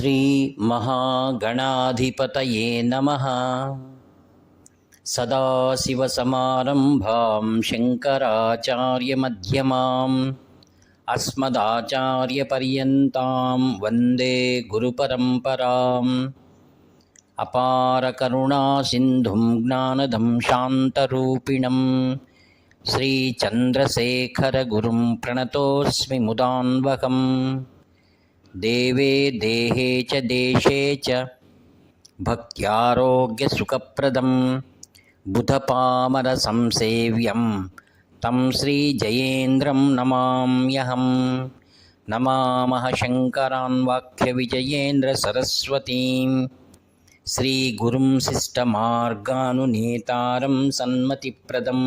శ్రీ మహాగణాధిపతయే నమః. సదాశివసమారంభాం శంకరాచార్యమధ్యమాం అస్మదాచార్యపర్యంతాం వందే గురుపరంపరాం. అపార కరుణాసింధుం జ్ఞానదం శాంతరూపిణం శ్రీచంద్రశేఖరగురుం ప్రణతోస్మి ముదాన్వకం. దేవే దేహే చ దేశే చ భక్త్యారోగ్యసుఖప్రదం బుధపామర సంసేవ్యం తం శ్రీజయేంద్రం నమామ్యహం. నమామః శంకరాన్ వాక్యవిజయేంద్ర సరస్వతీం శ్రీగురుం శిష్టమార్గానునేతారం సన్మతిప్రదం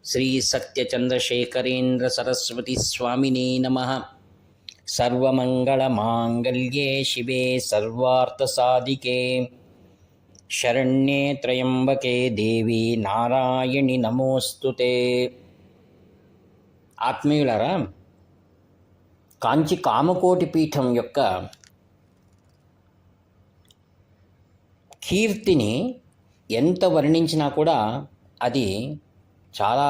శ్రీసత్యచంద్రశేఖరేంద్ర సరస్వతి స్వామినే నమః. సర్వమంగళమాంగళ్యే శివే సర్వార్థసాధికే శరణ్యే త్రయంబకే దేవి నారాయణి నమోస్తుతే. ఆత్మీయులారా, కాంచి కామకోటి పీఠం యొక్క కీర్తిని ఎంత వర్ణించినా కూడా అది చాలా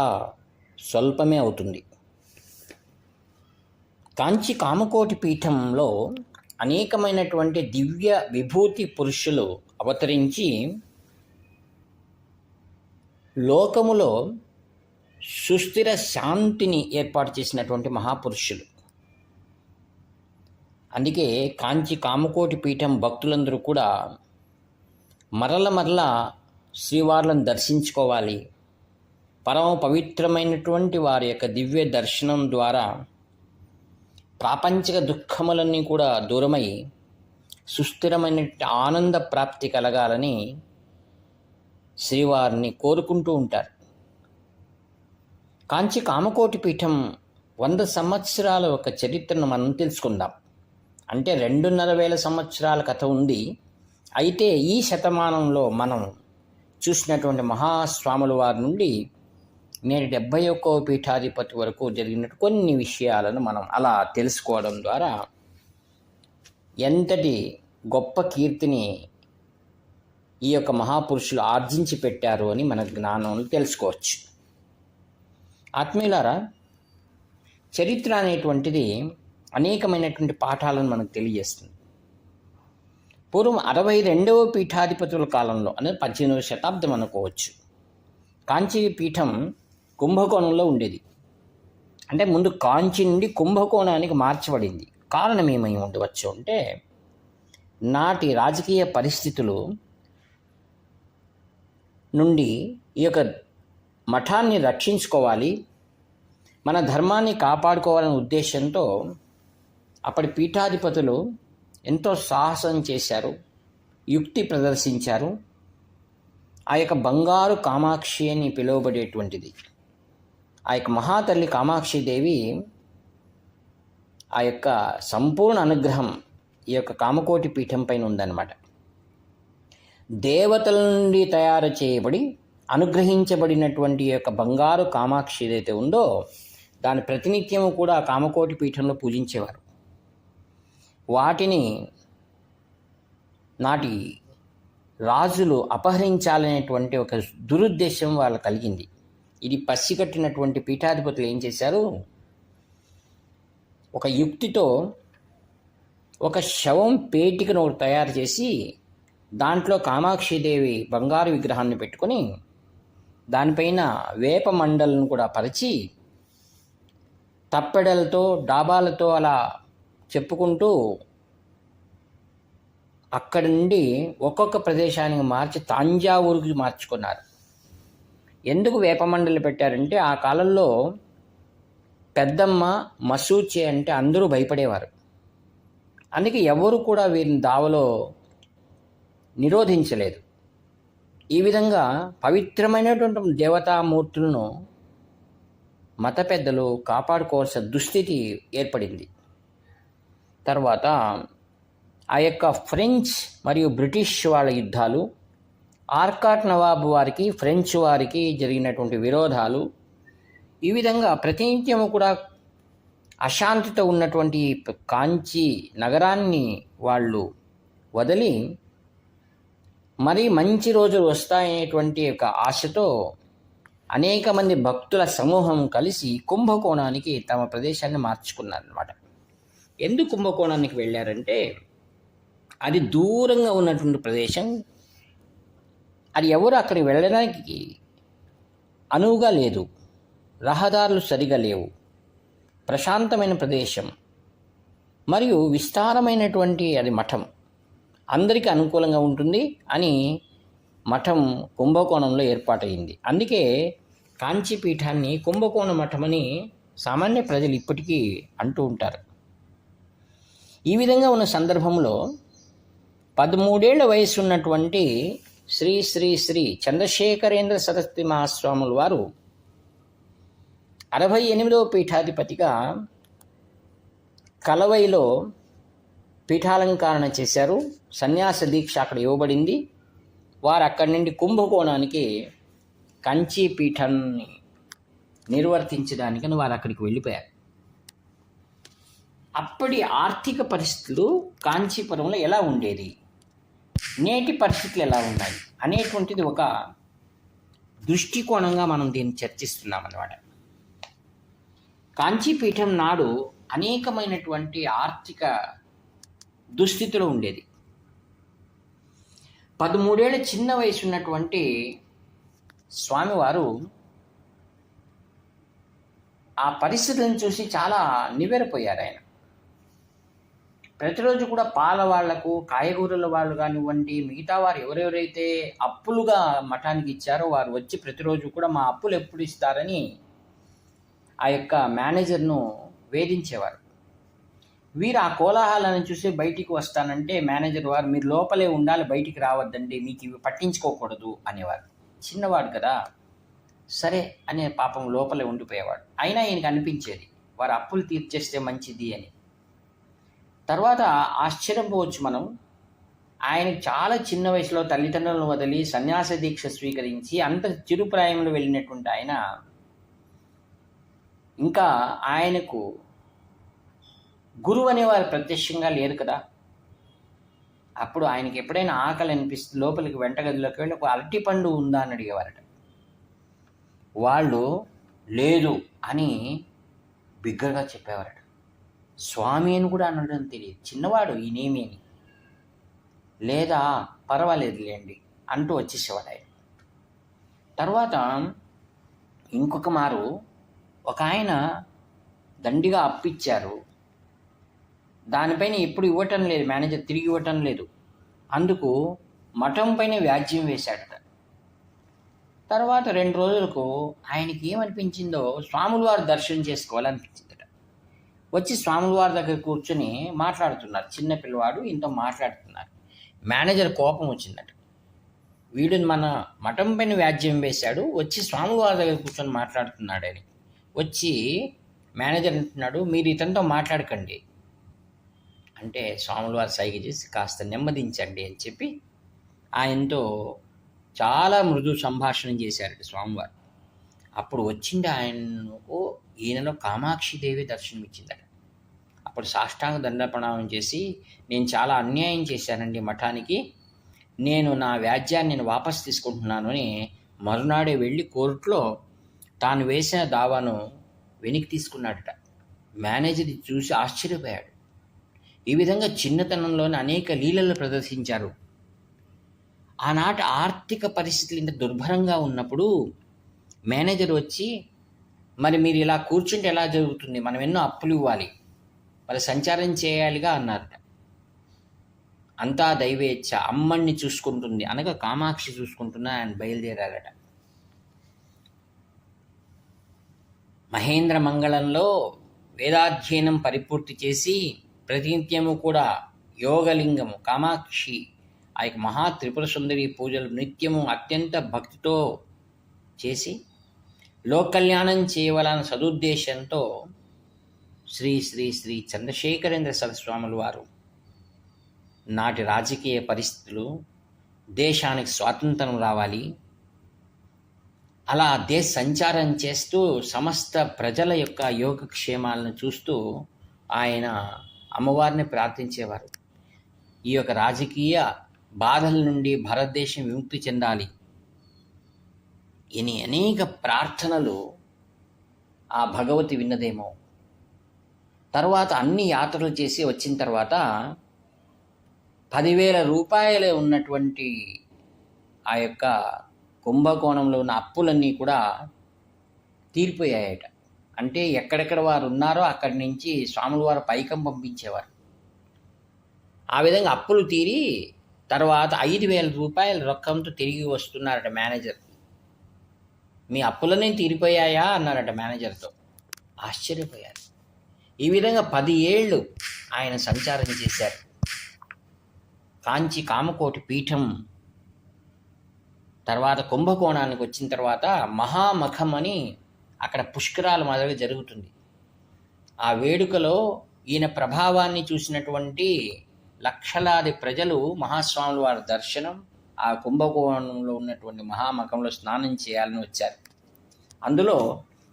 స్వల్పమే అవుతుంది. కాంచి కామకోటి పీఠంలో అనేకమైనటువంటి దివ్య విభూతి పురుషులు అవతరించి లోకములో సుస్థిర శాంతిని ఏర్పాటు చేసినటువంటి మహాపురుషులు. అందుకే కాంచి కామకోటి పీఠం భక్తులందరూ కూడా మరల శ్రీవార్లను దర్శించుకోవాలి. పరమ పవిత్రమైనటువంటి వారి యొక్క దివ్య దర్శనం ద్వారా ప్రాపంచిక దుఃఖములన్నీ కూడా దూరమై సుస్థిరమైన ఆనంద ప్రాప్తి కలగాలని శ్రీవారిని కోరుకుంటూ ఉంటారు. కాంచి కామకోటి పీఠం 100 సంవత్సరాల ఒక చరిత్రను మనం తెలుసుకుందాం. అంటే 2,500 సంవత్సరాల కథ ఉంది. అయితే ఈ శతమానంలో మనం చూసినటువంటి మహాస్వాముల వారి నుండి నేడు 71వ పీఠాధిపతి వరకు జరిగిన కొన్ని విషయాలను మనం అలా తెలుసుకోవడం ద్వారా ఎంతటి గొప్ప కీర్తిని ఈ యొక్క మహాపురుషులు ఆర్జించి పెట్టారు అని మన జ్ఞానంలో తెలుసుకోవచ్చు. ఆత్మీయులారా, చరిత్ర అనేటువంటిది అనేకమైనటువంటి పాఠాలను మనకు తెలియజేస్తుంది. పూర్వం 62వ పీఠాధిపతుల కాలంలో అనేది 18వ శతాబ్దం అనుకోవచ్చు, కాంచి పీఠం కుంభకోణంలో ఉండేది. అంటే ముందు కాంచి నుండి కుంభకోణానికి మార్చబడింది. కారణం ఏమై ఉండవచ్చు అంటే, నాటి రాజకీయ పరిస్థితులు నుండి ఈ యొక్క మఠాన్ని రక్షించుకోవాలి, మన ధర్మాన్ని కాపాడుకోవాలనే ఉద్దేశంతో అప్పటి పీఠాధిపతులు ఎంతో సాహసం చేశారు, యుక్తి ప్రదర్శించారు. ఆ యొక్క బంగారు కామాక్షి అని పిలువబడేటువంటిది, ఆ యొక్క మహాతల్లి కామాక్షిదేవి ఆ యొక్క సంపూర్ణ అనుగ్రహం ఈ యొక్క కామకోటి పీఠం పైన ఉందన్నమాట. దేవతల నుండి తయారు చేయబడి అనుగ్రహించబడినటువంటి యొక్క బంగారు కామాక్షి ఏదైతే ఉందో దాని ప్రతినిత్యము కూడా కామకోటి పీఠంలో పూజించేవారు. వాటిని నాటి రాజులు అపహరించాలనేటువంటి ఒక దురుద్దేశం వాళ్ళకు కలిగింది. ఇది పసిగట్టినటువంటి పీఠాధిపతులు ఏం చేశారు, ఒక యుక్తితో ఒక శవం పేటికను తయారు చేసి దాంట్లో కామాక్షిదేవి బంగారు విగ్రహాన్ని పెట్టుకొని దానిపైన వేప మండలను కూడా పరిచి తప్పెడలతో డాబాలతో అలా చెప్పుకుంటూ అక్కడి నుండి ఒక్కొక్క ప్రదేశానికి మార్చి తాంజావూరుకి మార్చుకున్నారు. ఎందుకు వేపమండలి పెట్టారంటే, ఆ కాలంలో పెద్దమ్మ మసూచి అంటే అందరూ భయపడేవారు. అందుకే ఎవరు కూడా వీరిని దావలో నిరోధించలేదు. ఈ విధంగా పవిత్రమైనటువంటి దేవతామూర్తులను మత పెద్దలు కాపాడుకోవాల్సిన దుస్థితి ఏర్పడింది. తర్వాత ఆ యొక్క ఫ్రెంచ్ మరియు బ్రిటిష్ వాళ్ళ యుద్ధాలు, ఆర్కాట్ నవాబు వారికి ఫ్రెంచ్ వారికి జరిగినటువంటి విరోధాలు, ఈ విధంగా ప్రతినిత్యము కూడా అశాంతితో ఉన్నటువంటి కాంచి నగరాన్ని వాళ్ళు వదిలి మరీ మంచి రోజులు వస్తాయనేటువంటి ఒక ఆశతో అనేక మంది భక్తుల సమూహం కలిసి కుంభకోణానికి తమ ప్రదేశాన్ని మార్చుకున్నారన్నమాట. ఎందుకు కుంభకోణానికి వెళ్ళారంటే అది దూరంగా ఉన్నటువంటి ప్రదేశం, అది ఎవరు అక్కడికి వెళ్ళడానికి అనువుగా లేదు, రహదారులు సరిగా లేవు, ప్రశాంతమైన ప్రదేశం మరియు విస్తారమైనటువంటి అది మఠం, అందరికీ అనుకూలంగా ఉంటుంది అని మఠం కుంభకోణంలో ఏర్పాటైంది. అందుకే కాంచీపీఠాన్ని కుంభకోణ మఠమని సామాన్య ప్రజలు ఇప్పటికీ అంటూ ఉంటారు. ఈ విధంగా ఉన్న సందర్భంలో 13 ఏళ్ల వయసు ఉన్నటువంటి శ్రీ శ్రీ శ్రీ చంద్రశేఖరేంద్ర సరస్వతి మహాస్వాముల వారు 68వ పీఠాధిపతిగా కలవైలో పీఠాలంకరణ చేశారు. సన్యాస దీక్ష అక్కడ ఇవ్వబడింది. వారు అక్కడి నుండి కుంభకోణానికి కంచి పీఠాన్ని నిర్వర్తించడానికని వారు అక్కడికి వెళ్ళిపోయారు. అప్పటి ఆర్థిక పరిస్థితులు కాంచీపురంలో ఎలా ఉండేది, నేటి పరిస్థితులు ఎలా ఉన్నాయి అనేటువంటిది ఒక దృష్టికోణంగా మనం దీన్ని చర్చిస్తున్నాం అన్నమాట. కాంచీపీఠం నాడు అనేకమైనటువంటి ఆర్థిక దుస్థితిలో ఉండేది. 13 ఏళ్ళ చిన్న వయసు ఉన్నటువంటి స్వామివారు ఆ పరిస్థితులను చూసి చాలా నివ్వెరపోయారు. ఆయన ప్రతిరోజు కూడా పాల వాళ్లకు, కాయగూరల వాళ్ళు కానివ్వండి, మిగతా వారు ఎవరెవరైతే అప్పులుగా మఠానికి ఇచ్చారో వారు వచ్చి ప్రతిరోజు కూడా మా అప్పులు ఎప్పుడు ఇస్తారని ఆ యొక్క మేనేజర్ను వేధించేవారు. వీరు ఆ కోలాహలాన్ని చూసి బయటికి వస్తానంటే మేనేజర్ వారు మీరు లోపలే ఉండాలి, బయటికి రావద్దండి, మీకు ఇవి పట్టించుకోకూడదు అనేవారు. చిన్నవాడు కదా, సరే అనే పాపం లోపలే ఉండిపోయేవాడు. అయినా ఈయనకి అనిపించేది వారు అప్పులు తీర్చేస్తే మంచిది అని. తర్వాత ఆశ్చర్యపోవచ్చు మనం, ఆయన చాలా చిన్న వయసులో తల్లిదండ్రులను వదిలి సన్యాస దీక్ష స్వీకరించి అంత చిరుప్రాయంలో వెళ్ళినటువంటి ఆయన ఇంకా ఆయనకు గురువు అనేవారు ప్రత్యక్షంగా లేరు కదా. అప్పుడు ఆయనకి ఎప్పుడైనా ఆకలి అనిపిస్తే లోపలికి వెంటగదిలోకి వెళ్ళి ఒక అరటిపండు ఉందా అని అడిగేవారట. వాళ్ళు లేదు అని బిగ్గరగా చెప్పేవారట. స్వామి అని కూడా అనడం తెలియదు, చిన్నవాడు ఈయనేమి అని, లేదా పర్వాలేదులేండి అంటూ వచ్చేసేవాడు ఆయన. తర్వాత ఇంకొక మారు ఒక ఆయన దండిగా అప్పిచ్చారు, దానిపైన ఎప్పుడు ఇవ్వటం లేదు, మేనేజర్ తిరిగి ఇవ్వటం లేదు. అందుకు మఠం పైన వ్యాజ్యం వేశాడట. తర్వాత 2 రోజులకు ఆయనకి ఏమనిపించిందో స్వాముల వారు దర్శనం చేసుకోవాలనిపించిందట. వచ్చి స్వాముల వారి దగ్గర కూర్చొని మాట్లాడుతున్నారు. చిన్న పిల్లవాడు ఇంత మాట్లాడుతున్నారు. మేనేజర్ కోపం వచ్చిందట, వీడిని మన మఠం పైన వ్యాజ్యం వేశాడు, వచ్చి స్వాముల వారి దగ్గర కూర్చొని మాట్లాడుతున్నాడని. వచ్చి మేనేజర్ అంటున్నాడు, మీరు ఇతనితో మాట్లాడకండి అంటే స్వాముల వారు సైగ చేసి కాస్త నెమ్మదించండి అని చెప్పి ఆయనతో చాలా మృదు సంభాషణ చేశారట స్వామివారు. అప్పుడు వచ్చింది ఆయనకు, ఈయనలో కామాక్షిదేవి దర్శనమిచ్చిందట. అప్పుడు సాష్టాంగ దండప్రణామం చేసి, నేను చాలా అన్యాయం చేశానండి మఠానికి, నేను నా వ్యాజ్యాన్ని నేను వాపసు తీసుకుంటున్నాను అని మరునాడే వెళ్ళి కోర్టులో తాను వేసిన దావాను వెనక్కి తీసుకున్నాడట. మేనేజర్ చూసి ఆశ్చర్యపోయాడు. ఈ విధంగా చిన్నతనంలోనే అనేక లీలలు ప్రదర్శించారు. ఆనాటి ఆర్థిక పరిస్థితులు ఇంత దుర్భరంగా ఉన్నప్పుడు మేనేజర్ వచ్చి, మరి మీరు ఇలా కూర్చుంటే ఎలా జరుగుతుంది, మనం ఎన్నో అప్పులు ఇవ్వాలి, మరి సంచారం చేయాలిగా అన్నారట. అంతా దైవేచ్ఛ, అమ్మణ్ణి చూసుకుంటుంది అనగా కామాక్షి చూసుకుంటున్నా ఆయన బయలుదేరారట. మహేంద్ర మంగళంలో వేదాధ్యయనం పరిపూర్తి చేసి ప్రతినిత్యము కూడా యోగలింగము కామాక్షి ఆ యొక్క మహా త్రిపుర సుందరి పూజలు నిత్యము అత్యంత భక్తితో చేసి లోకల్యాణం చేయవలన సదుద్దేశంతో శ్రీ శ్రీ శ్రీ చంద్రశేఖరేంద్ర సరస్వాముల వారు నాటి రాజకీయ పరిస్థితులు, దేశానికి స్వాతంత్రం రావాలి, అలా దేశ సంచారం చేస్తూ సమస్త ప్రజల యొక్క యోగక్షేమాలను చూస్తూ ఆయన అమ్మవారిని ప్రార్థించేవారు. ఈ యొక్క రాజకీయ బాధల నుండి భారతదేశం విముక్తి చెందాలి అని అనేక ప్రార్థనలు ఆ భగవతి విన్నదేమో. తర్వాత అన్ని యాత్రలు చేసి వచ్చిన తర్వాత 10,000 రూపాయలు ఉన్నటువంటి ఆ యొక్క కుంభకోణంలో ఉన్న అప్పులన్నీ కూడా తీరిపోయాయట. అంటే ఎక్కడెక్కడ వారు ఉన్నారో అక్కడి నుంచి స్వాముల వారు పైకం పంపించేవారు. ఆ విధంగా అప్పులు తీరి తర్వాత 5,000 రూపాయల రొక్కంతో తిరిగి వస్తున్నారట మేనేజర్. మీ అప్పులనే తీరిపోయాయా అన్నారట మేనేజర్తో. ఆశ్చర్యపోయారు. ఈ విధంగా 10 ఏళ్ళు ఆయన సంచారం చేశారు. కాంచి కామకోటి పీఠం తర్వాత కుంభకోణానికి వచ్చిన తర్వాత మహామఖం అని అక్కడ పుష్కరాలు మొదలుగా జరుగుతుంది. ఆ వేడుకలో ఈయన ప్రభావాన్ని చూసినటువంటి లక్షలాది ప్రజలు మహాస్వాముల వారి దర్శనం, ఆ కుంభకోణంలో ఉన్నటువంటి మహామఖంలో స్నానం చేయాలని వచ్చారు. అందులో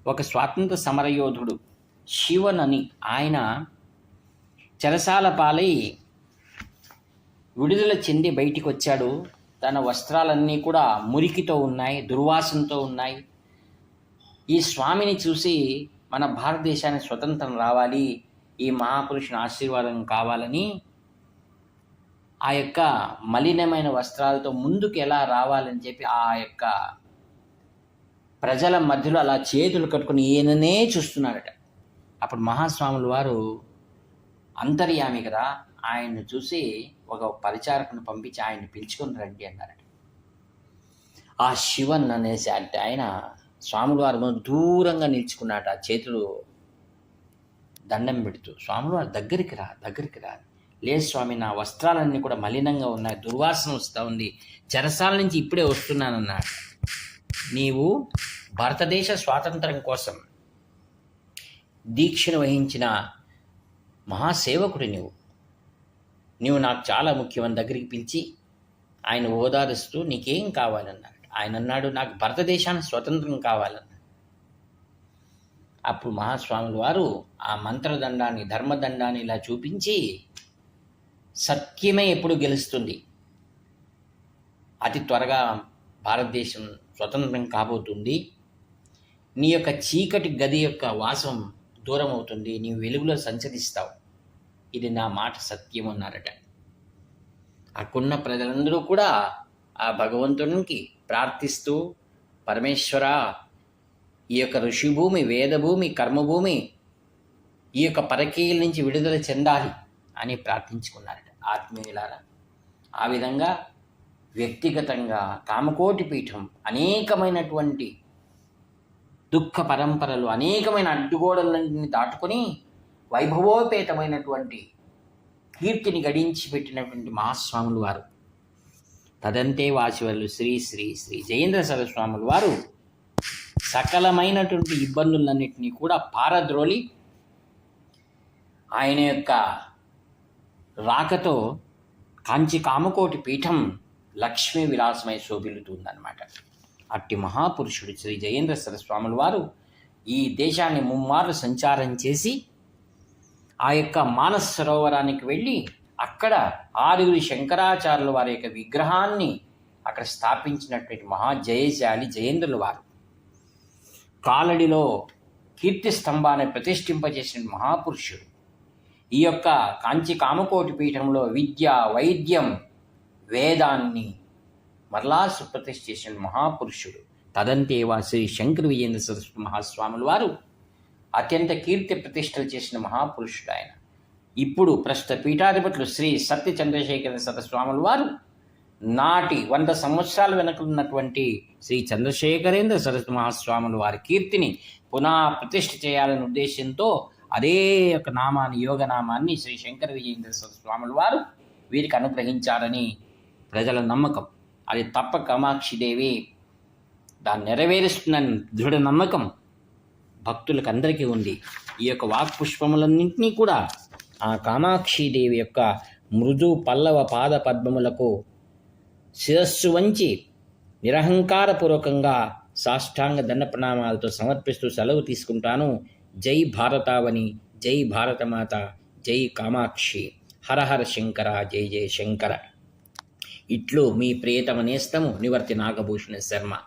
ఒక స్వాతంత్ర సమరయోధుడు శివన్ అని ఆయన చెరసాల పాలై విడుదల చెంది బయటికి వచ్చాడు. తన వస్త్రాలన్నీ కూడా మురికితో ఉన్నాయి, దుర్వాసనతో ఉన్నాయి. ఈ స్వామిని చూసి మన భారతదేశానికి స్వతంత్రం రావాలి, ఈ మహాపురుషుని ఆశీర్వాదం కావాలని ఆ యొక్క మలినమైన వస్త్రాలతో ముందుకు ఎలా రావాలని చెప్పి ఆ యొక్క ప్రజల మధ్యలో అలా చేతులు కట్టుకుని ఈయననే చూస్తున్నారట. అప్పుడు మహాస్వాముల వారు అంతర్యామి కదా, ఆయన్ని చూసి ఒక పరిచారకుని పంపించి ఆయన్ని పిలుచుకొని రండి అన్నారట. ఆ శివన్ అనేసి అంటే ఆయన స్వాముల వారు దూరంగా నిల్చుకున్నాట, చేతులు దండం పెడుతూ. స్వాముల వారు దగ్గరికి రా. లేదు స్వామి, నా వస్త్రాలన్నీ కూడా మలినంగా ఉన్నాయి, దుర్వాసన వస్తూ ఉంది, చెరసాల నుంచి ఇప్పుడే వస్తున్నానన్నాడు. నీవు భారతదేశ స్వాతంత్రం కోసం దీక్షను వహించిన మహాసేవకుడు నీవు నాకు చాలా ముఖ్యమైన దగ్గరికి పిలిచి ఆయన ఓదారుస్తూ నీకేం కావాలన్నాడు. ఆయన అన్నాడు, నాకు భారతదేశానికి స్వతంత్రం కావాలన్నాడు. అప్పుడు మహాస్వాముల వారు ఆ మంత్రదండాన్ని, ధర్మదండాన్ని ఇలా చూపించి, సత్యమే ఎప్పుడు గెలుస్తుంది, అతి త్వరగా భారతదేశం స్వతంత్రం కాబోతుంది, నీ యొక్క చీకటి గది యొక్క వాసం దూరం అవుతుంది, నీవు వెలుగులో సంచరిస్తావు, ఇది నా మాట సత్యం అన్నారట. అక్కడున్న ప్రజలందరూ కూడా ఆ భగవంతునికి ప్రార్థిస్తూ, పరమేశ్వర, ఈ యొక్క ఋషిభూమి, వేదభూమి, కర్మభూమి ఈ యొక్క పరకీల నుంచి విడుదల చెందాలి అని ప్రార్థించుకున్నారట ఆత్మీయులారా. ఆ విధంగా వ్యక్తిగతంగా కామకోటి పీఠం అనేకమైనటువంటి దుఃఖ పరంపరలు, అనేకమైన అడ్డుగోడలన్నింటినీ దాటుకొని వైభవోపేతమైనటువంటి కీర్తిని గడించి పెట్టినటువంటి మహాస్వాములు వారు. తదంతే వాసివల్లు శ్రీ శ్రీ శ్రీ జయేంద్ర సరస్వాములు వారు సకలమైనటువంటి ఇబ్బందులన్నింటినీ కూడా పారద్రోలి ఆయన యొక్క రాకతో కాంచి కామకోటి పీఠం లక్ష్మీ విలాసమై శోభిల్లుతుందన్నమాట. అట్టి మహాపురుషుడు శ్రీ జయేంద్ర సరస్వాముల వారు ఈ దేశాన్ని ముమ్మార్లు సంచారం చేసి ఆ యొక్క మానస సరోవరానికి వెళ్ళి అక్కడ 6 శంకరాచార్యుల వారి యొక్క విగ్రహాన్ని అక్కడ స్థాపించినటువంటి మహాజయశాలి జయేంద్రుల వారు. కాలడిలో కీర్తి స్తంభాన్ని ప్రతిష్ఠింపజేసిన మహాపురుషుడు. ఈ యొక్క కాంచి కామకోటి పీఠంలో విద్య, వైద్యం, వేదాన్ని మరలా సుప్రతిష్ఠ చేసిన మహాపురుషుడు. తదంతేవా శ్రీ శంకర విజయేంద్ర సరస్వతి మహాస్వాముల వారు అత్యంత కీర్తి ప్రతిష్టలు చేసిన మహాపురుషుడు ఆయన. ఇప్పుడు ప్రస్తుత పీఠాధిపతులు శ్రీ సత్య చంద్రశేఖర సరస్వాముల వారు నాటి 100 సంవత్సరాల వెనుకలున్నటువంటి శ్రీ చంద్రశేఖరేంద్ర సరస్వతి మహాస్వాముల వారి కీర్తిని పునః ప్రతిష్ఠ చేయాలనే ఉద్దేశంతో అదే యొక్క నామాన్ని, యోగనామాన్ని శ్రీ శంకర విజయేంద్ర సరస్వాముల వారు వీరికి అనుగ్రహించారని ప్రజల నమ్మకం. అది తప్ప కామాక్షిదేవి దాన్ని నెరవేరుస్తుందని దృఢ నమ్మకం భక్తులకు అందరికీ ఉంది. ఈ యొక్క వాక్పుష్పములన్నింటినీ కూడా ఆ కామాక్షిదేవి యొక్క మృదు పల్లవ పాద పద్మములకు శిరస్సు వంచి నిరహంకారపూర్వకంగా సాష్టాంగ దండ ప్రణామాలతో సమర్పిస్తూ సెలవు తీసుకుంటాను. జై భారతావని, జై భారతమాత, జై కామాక్షి, హర హర శంకర, జై జయ శంకర. ఇట్లు మీ ప్రియతమ నేస్తము నివర్తి నాగభూషణ శర్మ.